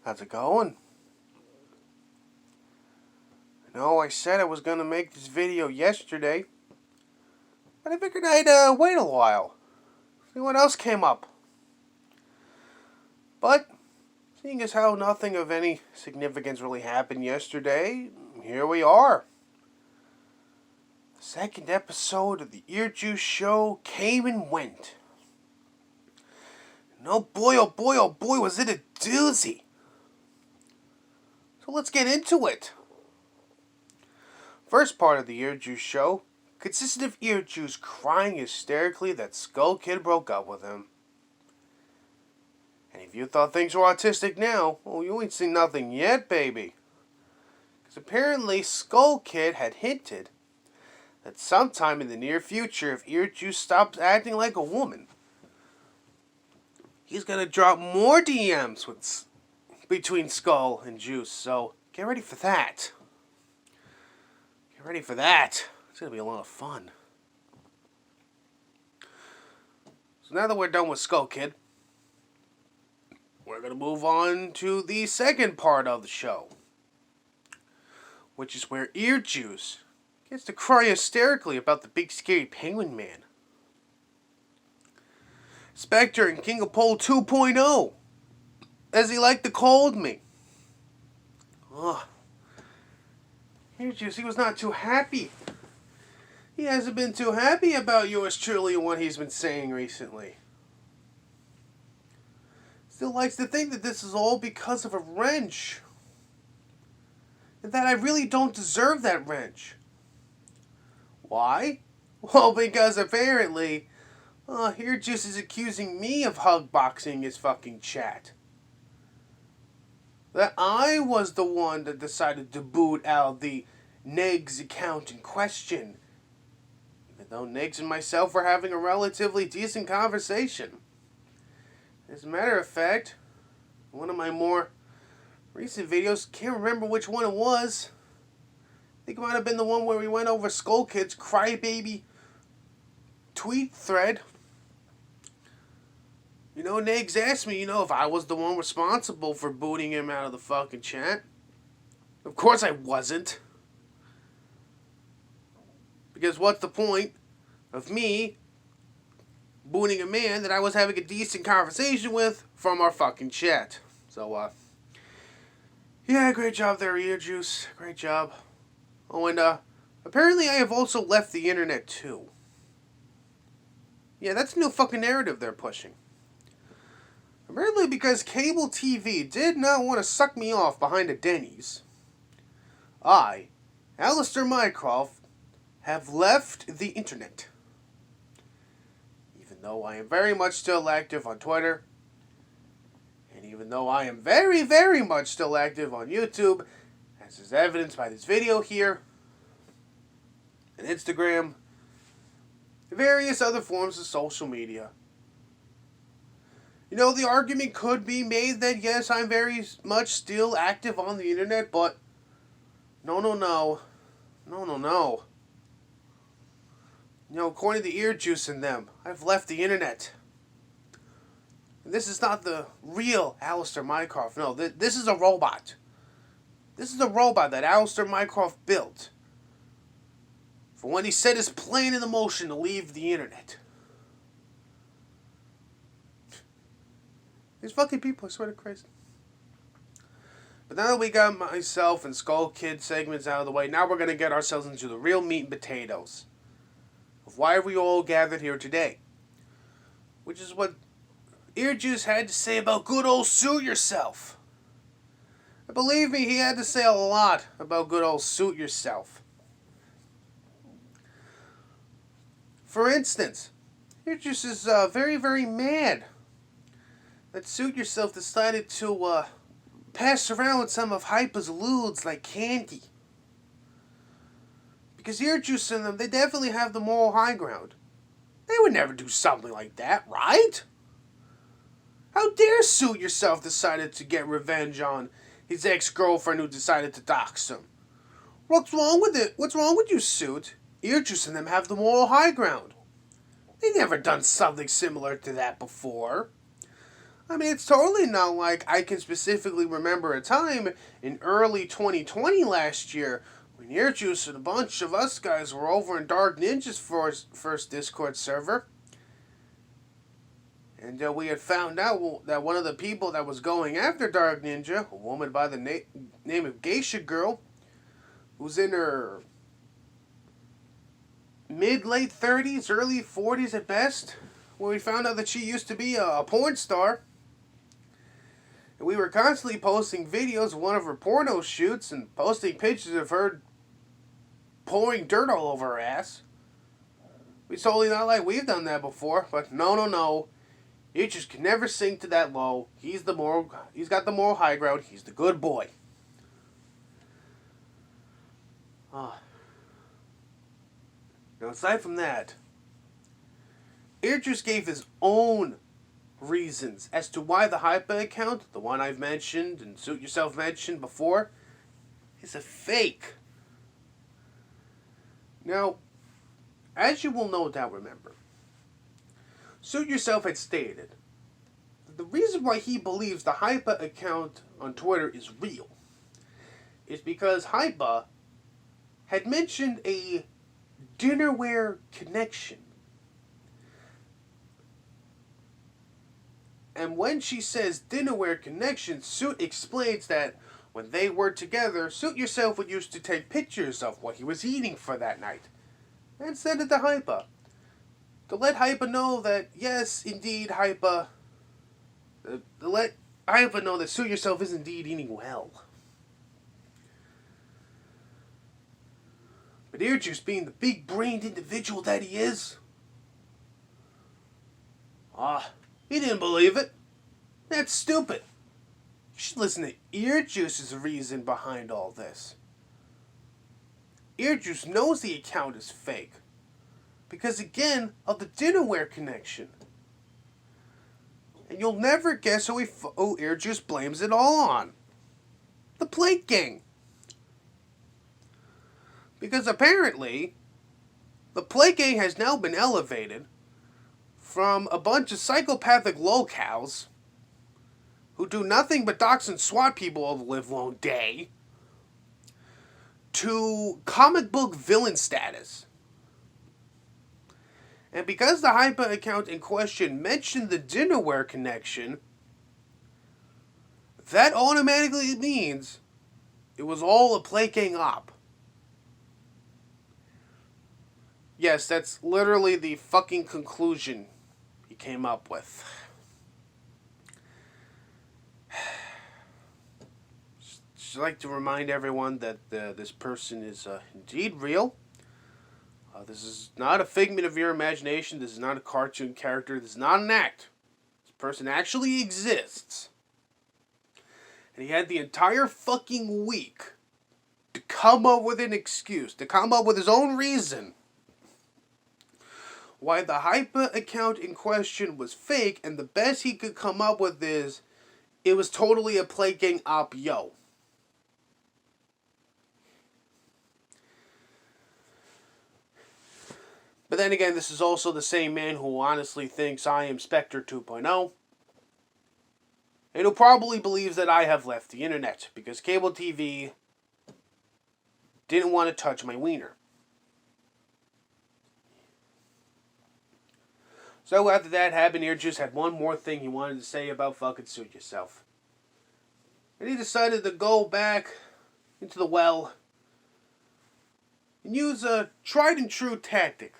How's it going? I know I said I was going to make this video yesterday, but I figured I'd wait a while, see what else came up. But, seeing as how nothing of any significance really happened yesterday, here we are. The second episode of the Ear Juice Show came and went. And oh boy, was it a doozy. So let's get into it. First part of the Ear Juice Show consisted of Ear Juice crying hysterically that Skull Kid broke up with him. And if you thought things were autistic now, well, you ain't seen nothing yet, baby. Because apparently Skull Kid had hinted that sometime in the near future, if Ear Juice stops acting like a woman, he's going to drop more DMs between Skull and Juice. So get ready for that. Get ready for that. It's going to be a lot of fun. So now that we're done with Skull Kid, we're going to move on to the second part of the show, which is where Ear Juice gets to cry hysterically about the big scary penguin man. Spectre and King of Pole 2.0, as he liked to call me. Ugh. Ear Juice, he was not too happy. He hasn't been too happy about yours truly and what he's been saying recently. Still likes to think that this is all because of a wrench. And that I really don't deserve that wrench. Why? Well, because apparently, Ear Juice is accusing me of hugboxing his fucking chat. That I was the one that decided to boot out the Negs account in question. Even though Negs and myself were having a relatively decent conversation. As a matter of fact, one of my more recent videos, can't remember which one it was. I think it might have been the one where we went over Skull Kid's crybaby tweet thread. Negs asked me, if I was the one responsible for booting him out of the fucking chat. Of course I wasn't. Because what's the point of me booting a man that I was having a decent conversation with from our fucking chat? So, yeah, great job there, Ear Juice. Great job. Oh, and, apparently I have also left the internet, too. Yeah, that's a new fucking narrative they're pushing. Apparently because cable TV did not want to suck me off behind a Denny's, I, Alistair Mycroft, have left the internet. Even though I am very much still active on Twitter, and even though I am very, very much still active on YouTube, as is evidenced by this video here, and Instagram, and various other forms of social media. The argument could be made that yes, I'm very much still active on the internet, but no. According to Ear Juice and them, I've left the internet. And this is not the real Alistair Mycroft. No, this is a robot. This is a robot that Alistair Mycroft built for when he set his plane into motion to leave the internet. These fucking people, I swear to Christ. But now that we got myself and Skull Kid segments out of the way, now we're going to get ourselves into the real meat and potatoes of why we all gathered here today. Which is what Ear Juice had to say about good old Suit Yourself. And believe me, he had to say a lot about good old Suit Yourself. For instance, Ear Juice is very, very mad that Suit Yourself decided to pass around some of Hyper's lewds like candy. Because Ear Juice and them, they definitely have the moral high ground. They would never do something like that, right? How dare Suit Yourself decided to get revenge on his ex-girlfriend who decided to dox him? What's wrong with it? What's wrong with you, Suit? Ear Juice and them have the moral high ground. They never done something similar to that before. I mean, it's totally not like I can specifically remember a time in early 2020 last year when Earjuice and a bunch of us guys were over in Dark Ninja's first Discord server. And we had found out that one of the people that was going after Dark Ninja, a woman by the name of Geisha Girl, who's in her mid-late 30s, early 40s at best, where we found out that she used to be a porn star. And we were constantly posting videos of one of her porno shoots and posting pictures of her pouring dirt all over her ass. We totally not like we've done that before, but no. You just can never sink to that low. He's got the moral high ground. He's the good boy. Now, aside from that, Earjuice gave his own reasons as to why the Hypa account, the one I've mentioned and Suit Yourself mentioned before, is a fake. Now, as you will no doubt remember, Suit Yourself had stated that the reason why he believes the Hypa account on Twitter is real is because Hypa had mentioned a dinnerware connection. And when she says dinnerware connection, Suit explains that when they were together, Suit Yourself would used to take pictures of what he was eating for that night and send it to Hypa. To let Hypa know that, yes, indeed, Hypa... to let Hypa know that Suit Yourself is indeed eating well. But Earjuice, being the big-brained individual that he is... he didn't believe it. That's stupid. You should listen to Earjuice's reason behind all this. Earjuice knows the account is fake. Because, again, of the dinnerware connection. And you'll never guess who Earjuice blames it all on. The Plate Gang. Because apparently, the Plate Gang has now been elevated from a bunch of psychopathic locals who do nothing but dox and swat people all the livelong day to comic book villain status. And because the Hypa account in question mentioned the dinnerware connection, that automatically means it was all a Plate Gang op. Yes, that's literally the fucking conclusion he came up with. Just like to remind everyone that this person is indeed real. This is not a figment of your imagination. This is not a cartoon character. This is not an act. This person actually exists. And he had the entire fucking week to come up with an excuse, to come up with his own reason why the Hypa account in question was fake, and the best he could come up with is, it was totally a Plate Gang op, yo. But then again, this is also the same man who honestly thinks I am Spectre 2.0. And who probably believes that I have left the internet because cable TV didn't want to touch my wiener. So after that happened, Earjuice had one more thing he wanted to say about fucking Suit Yourself. And he decided to go back into the well and use a tried and true tactic.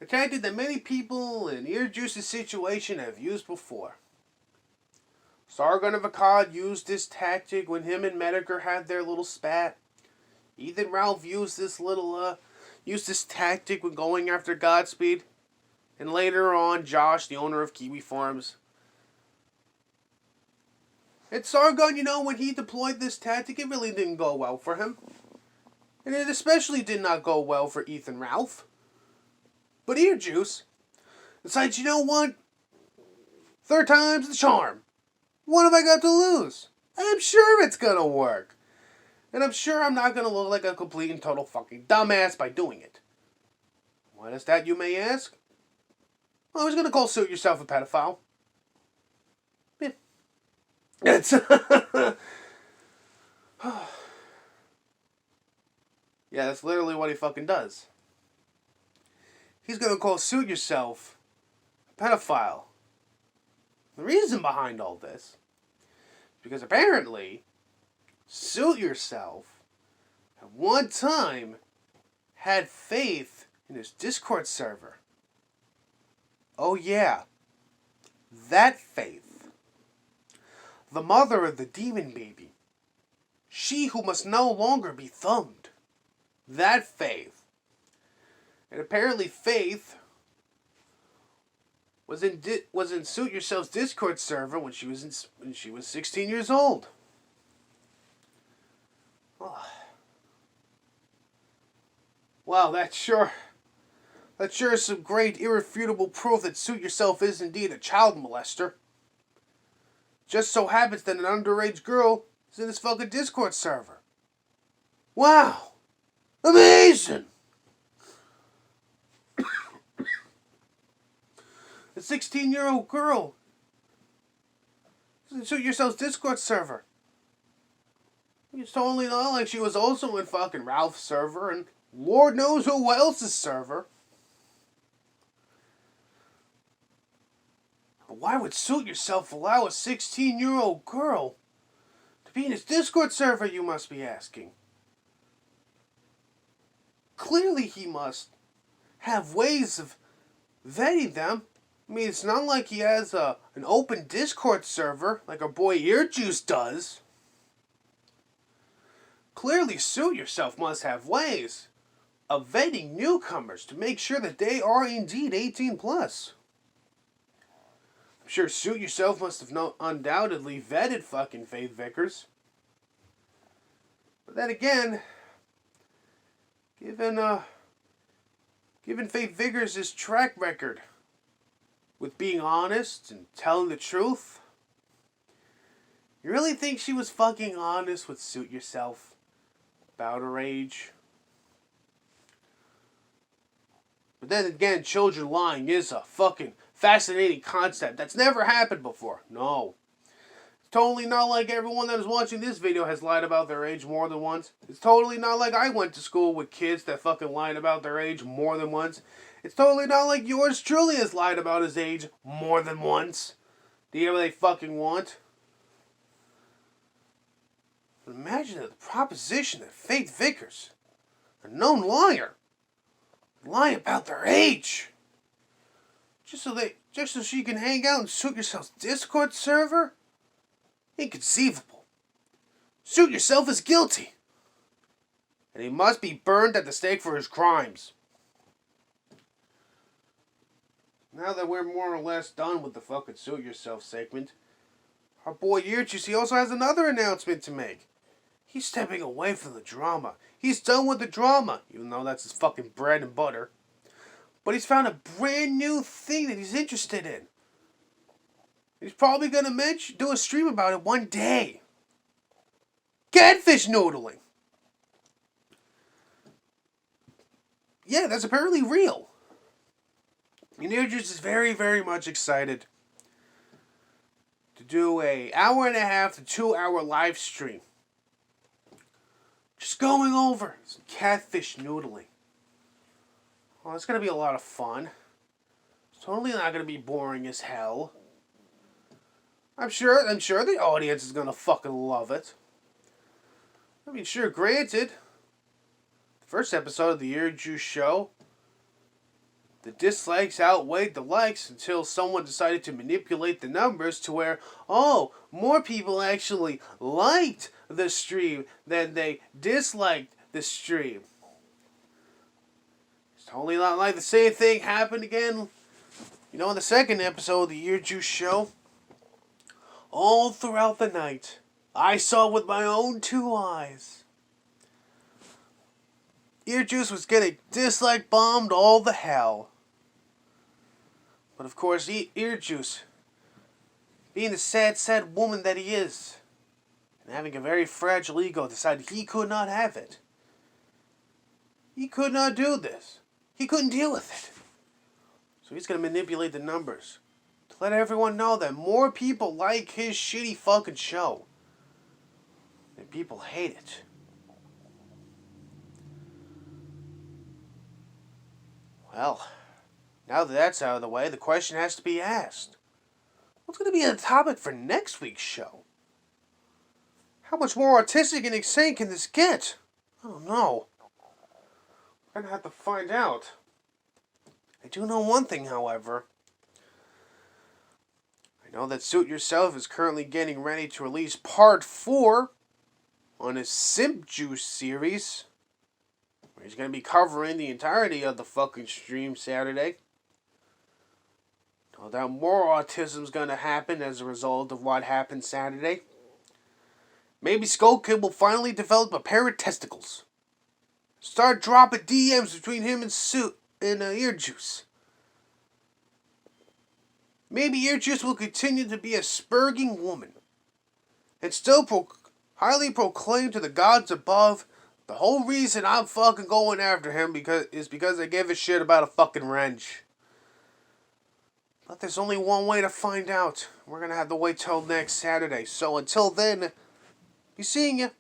A tactic that many people in Earjuice's situation have used before. Sargon of Akkad used this tactic when him and Medicare had their little spat. Ethan Ralph used this tactic when going after Godspeed. And later on, Josh, the owner of Kiwi Farms. And Sargon, when he deployed this tactic, it really didn't go well for him. And it especially did not go well for Ethan Ralph. But Earjuice decides, you know what? Third time's the charm. What have I got to lose? I'm sure it's gonna work. And I'm sure I'm not gonna look like a complete and total fucking dumbass by doing it. What is that, you may ask? Well, I was gonna call Suit Yourself a pedophile. It's yeah, that's literally what he fucking does. He's gonna call Suit Yourself a pedophile. The reason behind all this is because apparently Suit Yourself at one time had faith in his Discord server. Oh yeah, that faith. The mother of the demon baby. She who must no longer be thumbed. That faith. And apparently Faith was in Suit Yourself's Discord server when she was 16 years old. Oh. Wow, that sure is some great irrefutable proof that Suit Yourself is indeed a child molester. Just so happens that an underage girl is in this fucking Discord server. Wow! Amazing! A 16-year-old girl is in Suit Yourself's Discord server. It's totally not like she was also in fucking Ralph's server and Lord knows who else's server. But why would Suit Yourself allow a 16-year-old girl to be in his Discord server, you must be asking? Clearly he must have ways of vetting them. I mean, it's not like he has an open Discord server like our boy Earjuice does. Clearly Suit Yourself must have ways of vetting newcomers to make sure that they are indeed 18 plus. I'm sure Suit Yourself must have undoubtedly vetted fucking Faith Vickers. But then again, given Faith Vickers' track record with being honest and telling the truth, you really think she was fucking honest with Suit Yourself about her age? But then again, children lying is a fucking fascinating concept that's never happened before. No. It's totally not like everyone that is watching this video has lied about their age more than once. It's totally not like I went to school with kids that fucking lied about their age more than once. It's totally not like yours truly has lied about his age more than once. Do you hear what they fucking want? But imagine the proposition that Faith Vickers, a known liar, lie about their age. Just so she can hang out and Suit Yourself's Discord server? Inconceivable. Suit Yourself is guilty. And he must be burned at the stake for his crimes. Now that we're more or less done with the fucking Suit Yourself segment, our boy Earjuice, he also has another announcement to make. He's stepping away from the drama. He's done with the drama, even though that's his fucking bread and butter. But he's found a brand new thing that he's interested in. He's probably going to do a stream about it one day. Catfish noodling. Yeah, that's apparently real. And Earjuice is very, very much excited to do a 1.5 to 2 hour live stream. Just going over some catfish noodling. Well, it's going to be a lot of fun. It's totally not going to be boring as hell. I'm sure the audience is going to fucking love it. I mean, sure, granted, the first episode of the Earjuice show, the dislikes outweighed the likes until someone decided to manipulate the numbers to where, oh, more people actually liked the stream than they disliked the stream. It's totally not like the same thing happened again, in the second episode of the Earjuice show. All throughout the night, I saw with my own 2 eyes. Earjuice was getting dislike bombed all the hell. But of course, Earjuice, being the sad woman that he is, and having a very fragile ego, decided he could not have it. He could not do this. He couldn't deal with it. So he's going to manipulate the numbers to let everyone know that more people like his shitty fucking show than people hate it. Well, now that that's out of the way, the question has to be asked. What's going to be the topic for next week's show? How much more artistic and insane can this get? I don't know. We're going to have to find out. I do know one thing, however. I know that Suit Yourself is currently getting ready to release part 4 on his Simp Juice series. Where he's going to be covering the entirety of the fucking stream Saturday. No doubt more autism's going to happen as a result of what happened Saturday. Maybe Skull Kid will finally develop a pair of testicles. Start dropping DMs between him and Suit and Ear Juice. Maybe Ear Juice will continue to be a spurging woman. And still highly proclaim to the gods above, the whole reason I'm fucking going after him is because I give a shit about a fucking wrench. But there's only one way to find out. We're going to have to wait till next Saturday. So until then, be seeing you.